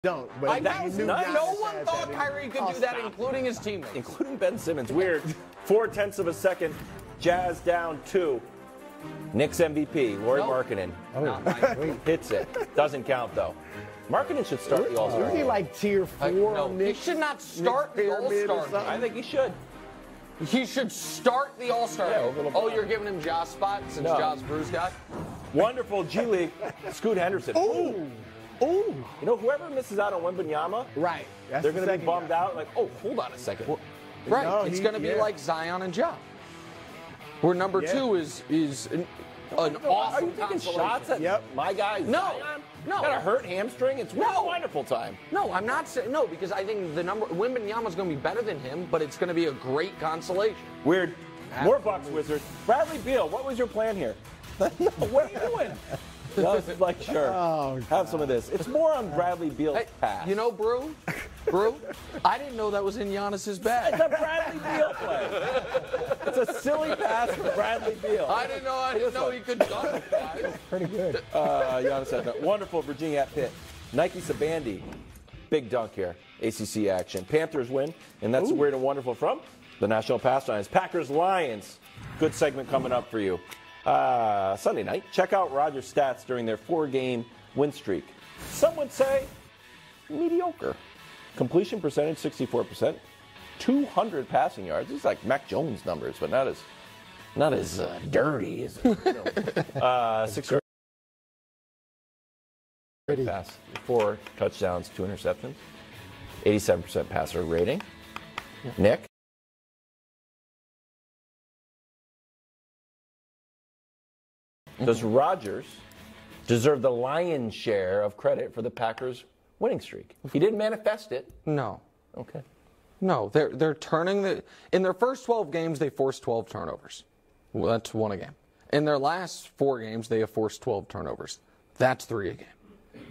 Don't. But no one thought Kyrie could do that, including his teammates. Including Ben Simmons. Weird. 0.4 of a second. Jazz down 2. Knicks MVP, Lauri Markkanen. Hits it. Doesn't count, though. Markkanen should start the All-Star. Isn't he like tier 4 on Knicks? He should not start the All-Star. I think he should. He should start the All-Star. Yeah, you're giving him Ja's spot since Ja's bruise guy? Wonderful G League. Scoot Henderson. Ooh. Ooh. You know, whoever misses out on Wembanyama, right? They're going to be bummed out. Like, oh, hold on a second. Well, right. No, it's going to be like Zion and Ja. Where number 2 is an awesome. Are you taking shots at my guy? No. No. Got a hurt hamstring. It's a wonderful time. No, I'm not saying no because I think Wembanyama's going to be better than him, but it's going to be a great consolation. Weird. More Bucks Wizards. Bradley Beal, what was your plan here? No, what are you doing? No, like, sure. Have some of this. It's more on Bradley Beal's pass. You know, Brew, I didn't know that was in Giannis's bag. It's a Bradley Beal play. It's a silly pass for Bradley Beal. I didn't know he could dunk that. Pretty good. Giannis had that. Wonderful Virginia at Pitt. Nike Sabandi. Big dunk here. ACC action. Panthers win, and that's weird and wonderful from the National Pastimes. Packers Lions. Good segment coming up for you. Sunday night. Check out Rodgers' stats during their 4-game win streak. Some would say mediocre. Completion percentage 64%, 200 passing yards. It's like Mac Jones numbers, but not as dirty as 6 pass, 4 touchdowns, 2 interceptions, 87% passer rating. Yeah. Nick. Does Rodgers deserve the lion's share of credit for the Packers' winning streak? He didn't manifest it. No. Okay. No, they're turning in their first 12 games they forced 12 turnovers. Well, that's 1 a game. In their last 4 games they have forced 12 turnovers. That's 3 a game.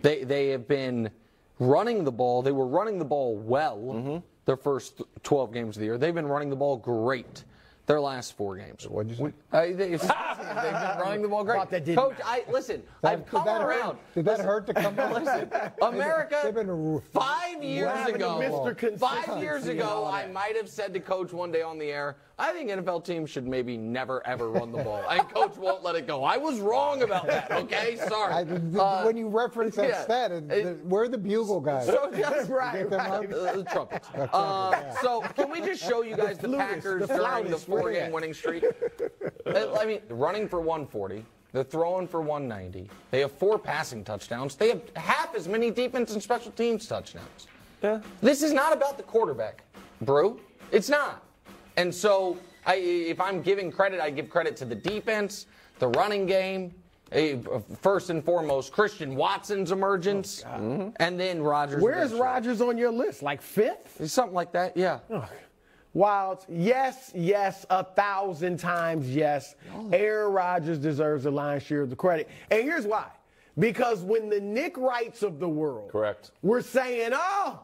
They have been running the ball. They were running the ball well their first 12 games of the year. They've been running the ball great. Their last 4 games. What did you say? They've been running the ball great. Coach, listen, I've come around. Did that hurt to come on? Listen, America, 5 years ago, 5 years ago, I might have said to Coach one day on the air, I think NFL teams should maybe never, ever run the ball. And Coach won't let it go. I was wrong about that, okay? Sorry. When you reference that stat, where are the bugle guys? So, right. The trumpets. So can we just show you guys the Packers during the 4-game winning streak? I mean, running for 140. They're throwing for 190. They have 4 passing touchdowns. They have half as many defense and special teams touchdowns. Yeah. This is not about the quarterback, Brew. It's not. And so if I'm giving credit, I give credit to the defense, the running game, first and foremost, Christian Watson's emergence, and then Rodgers. Where's Rodgers on your list? Like 5th? Something like that, yeah. Wild, yes, 1,000 times yes. Aaron Rodgers deserves the lion's share of the credit. And here's why. Because when the Nick Wrights of the world were saying,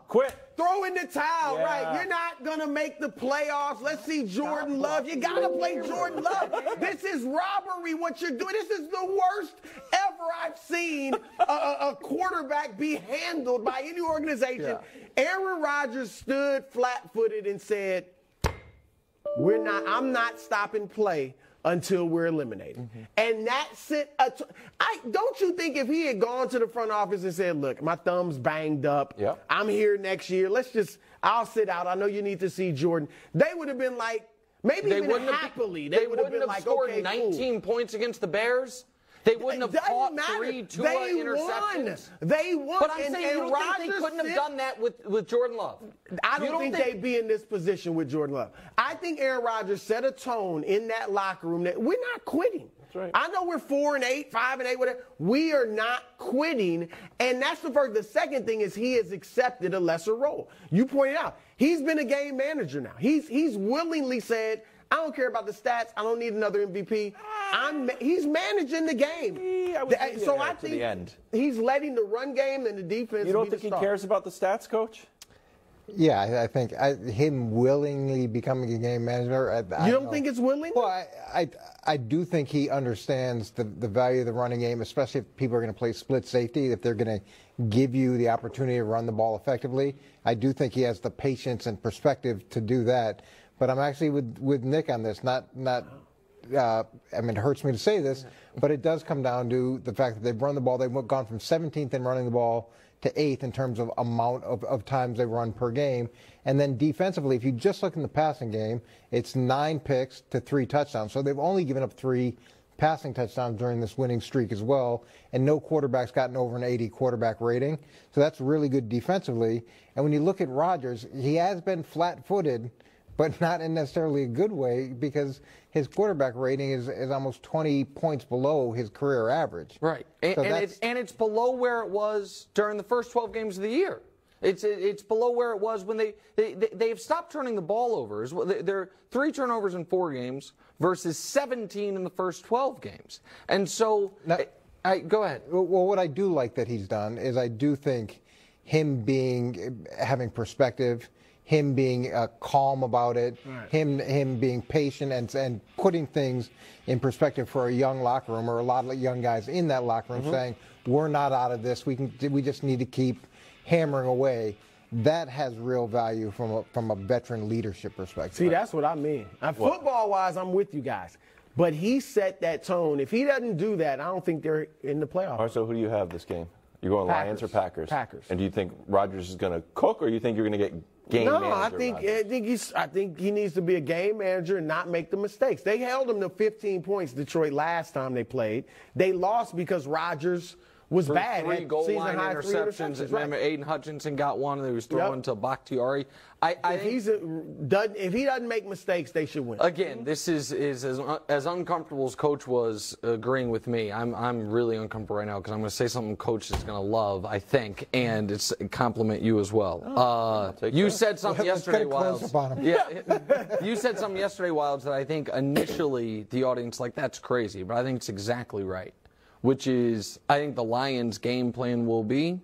quit. Throw in the towel, right? You're not going to make the playoffs. Let's see Jordan Love. You got to play Jordan Love. This is robbery, what you're doing. This is the worst ever I've seen a quarterback be handled by any organization. Aaron Rodgers stood flat-footed and said, I'm not stopping play until we're eliminated. And that's it. Don't you think if he had gone to the front office and said, look, my thumb's banged up. I'm here next year. I'll sit out. I know you need to see Jordan. They would have been like, maybe they even happily. They would have been like, scored okay, 19 points against the Bears. They wouldn't have caught 3 Tua interceptions. They won. But I'm saying, you don't think they couldn't have done that with Jordan Love? I don't think they'd be in this position with Jordan Love. I think Aaron Rodgers set a tone in that locker room that we're not quitting. That's right. I know we're 4-8, 5-8, whatever. We are not quitting. And that's the first. The second thing is he has accepted a lesser role. You pointed out, he's been a game manager now. He's willingly said, I don't care about the stats. I don't need another MVP. He's managing the game. So I think he's letting the run game and the defense. You don't think he cares about the stats, Coach? Yeah, I think him willingly becoming a game manager. You don't think it's willing? Well, I do think he understands the value of the running game, especially if people are going to play split safety, if they're going to give you the opportunity to run the ball effectively. I do think he has the patience and perspective to do that. But I'm actually with Nick on this. I mean, it hurts me to say this, but it does come down to the fact that they've run the ball. They've gone from 17th in running the ball to 8th in terms of amount of times they run per game. And then defensively, if you just look in the passing game, it's 9 picks to 3 touchdowns. So they've only given up 3 passing touchdowns during this winning streak as well. And no quarterback's gotten over an 80 quarterback rating. So that's really good defensively. And when you look at Rodgers, he has been flat-footed, but not in necessarily a good way, because his quarterback rating is almost 20 points below his career average. Right. And it's below where it was during the first 12 games of the year. It's below where it was when they've stopped turning the ball over. There are 3 turnovers in 4 games versus 17 in the first 12 games. And so, go ahead. Well, what I do like that he's done is I do think him having perspective, him being calm about it, right, him being patient and putting things in perspective for a young locker room, or a lot of young guys in that locker room, saying, we're not out of this. We just need to keep hammering away. That has real value from a veteran leadership perspective. See, that's what I mean. Football-wise, I'm with you guys. But he set that tone. If he doesn't do that, I don't think they're in the playoffs. All right, so who do you have this game? You're going Packers. Lions or Packers? Packers. And do you think Rodgers is going to cook, or you think you're going to get game manager? No, I think he needs to be a game manager and not make the mistakes. They held him to 15 points, Detroit, last time they played. They lost because Rodgers was bad. 3 goal line interceptions. Remember, Aiden Hutchinson got one and he was throwing to Bakhtiari. If he doesn't make mistakes, they should win. Again, this is as uncomfortable as Coach was agreeing with me. I'm really uncomfortable right now because I'm going to say something Coach is going to love, I think, and it's compliment you as well. You said something yesterday, Wilds. You said something yesterday, Wilds, that I think initially the audience that's crazy, but I think it's exactly right. Which is, I think the Lions' game plan will be,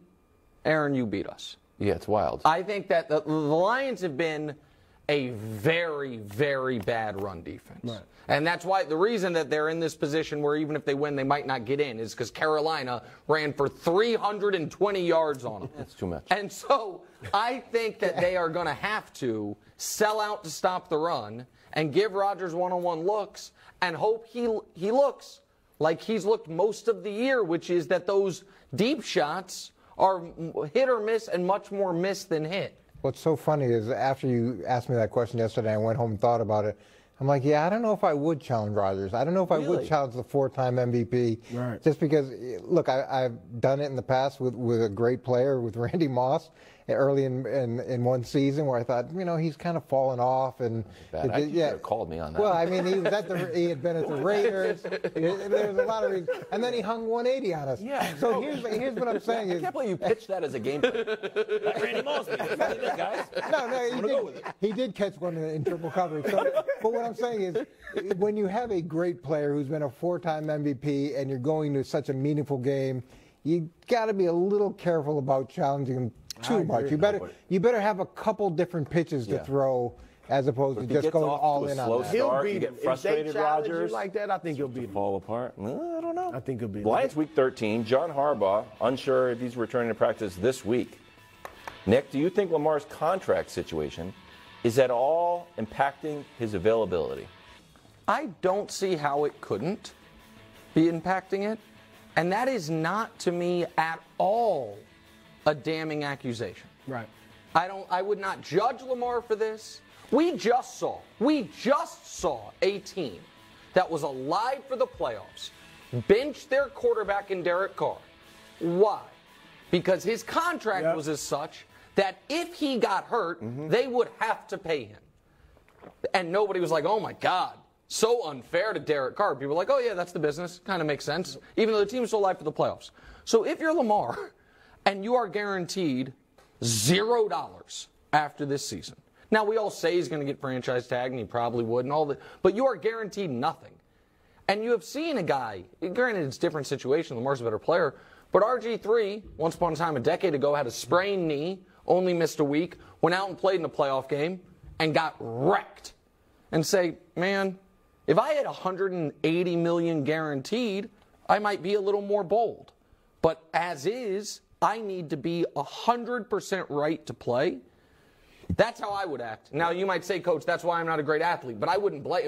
Aaron, you beat us. Yeah, it's wild. I think that the Lions have been a very, very bad run defense. Right. And that's why the reason that they're in this position where even if they win, they might not get in is because Carolina ran for 320 yards on them. That's too much. And so I think that they are going to have to sell out to stop the run and give Rodgers one-on-one looks and hope he looks like he's looked most of the year, which is that those deep shots are hit or miss and much more miss than hit. What's so funny is after you asked me that question yesterday, I went home and thought about it. I'm like, yeah, I don't know if I would challenge Rodgers. I don't know if I would challenge the 4-time MVP. Right. Just because, look, I've done it in the past with a great player, with Randy Moss, early in one season where I thought, he's kind of fallen off. And called me on that. Well, I mean, he had been at the Raiders. There's a lot of reasons. And then he hung 180 on us. Yeah. So here's what I'm saying. I can't believe you pitched that as a game plan. Randy Moss, guys. No, he did catch one in triple coverage. So, but what I'm saying is, when you have a great player who's been a 4-time MVP and you're going to such a meaningful game, you got to be a little careful about challenging him too much. You better have a couple different pitches to throw as opposed to just going all in on that. He'll beat him. Get frustrated, if they challenge Rodgers you like that, I think he'll beat him. Fall apart? I don't know. I think he'll beat him. Lions week 13. John Harbaugh unsure if he's returning to practice this week. Nick, do you think Lamar's contract situation is at all impacting his availability? I don't see how it couldn't be impacting it. And that is not, to me, at all a damning accusation. Right. I would not judge Lamar for this. We just saw a team that was alive for the playoffs bench their quarterback in Derek Carr. Why? Because his contract was as such that if he got hurt, they would have to pay him. And nobody was like, oh my God, so unfair to Derek Carr. People were like, oh yeah, that's the business. Kind of makes sense. Even though the team's still alive for the playoffs. So if you're Lamar and you are guaranteed $0 after this season. Now, we all say he's going to get franchise tag, and he probably would, and all that, but you are guaranteed nothing. And you have seen a guy, granted it's a different situation, Lamar's a better player, but RG3, once upon a time, a decade ago, had a sprained knee, only missed a week, went out and played in a playoff game and got wrecked, and say, man, if I had $180 million guaranteed, I might be a little more bold. But as is, I need to be 100% right to play. That's how I would act. Now, you might say, Coach, that's why I'm not a great athlete, but I wouldn't blame.